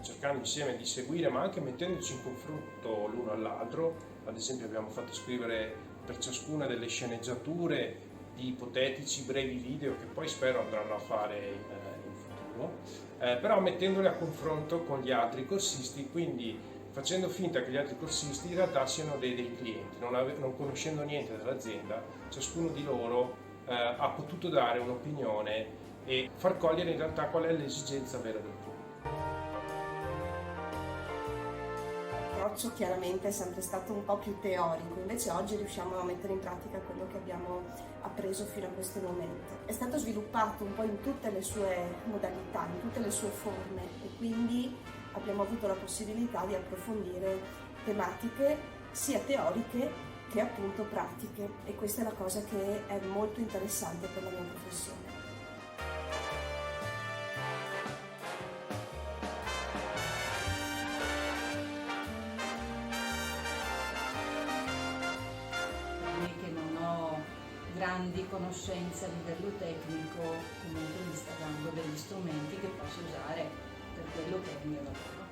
cercando insieme di seguire, ma anche mettendoci in confronto l'uno all'altro. Ad esempio abbiamo fatto scrivere per ciascuna delle sceneggiature di ipotetici brevi video che poi spero andranno a fare in futuro, però mettendole a confronto con gli altri corsisti, quindi facendo finta che gli altri corsisti in realtà siano dei clienti, non conoscendo niente dell'azienda, ciascuno di loro ha potuto dare un'opinione e far cogliere in realtà qual è l'esigenza vera del pubblico. L'approccio chiaramente è sempre stato un po' più teorico, invece oggi riusciamo a mettere in pratica quello che abbiamo appreso fino a questo momento. È stato sviluppato un po' in tutte le sue modalità, in tutte le sue forme, e quindi abbiamo avuto la possibilità di approfondire tematiche sia teoriche che appunto pratiche, e questa è la cosa che è molto interessante per la mia professione. Che non ho grandi conoscenze a livello tecnico, comunque mi sta dando degli strumenti che posso usare per quello che è il mio lavoro.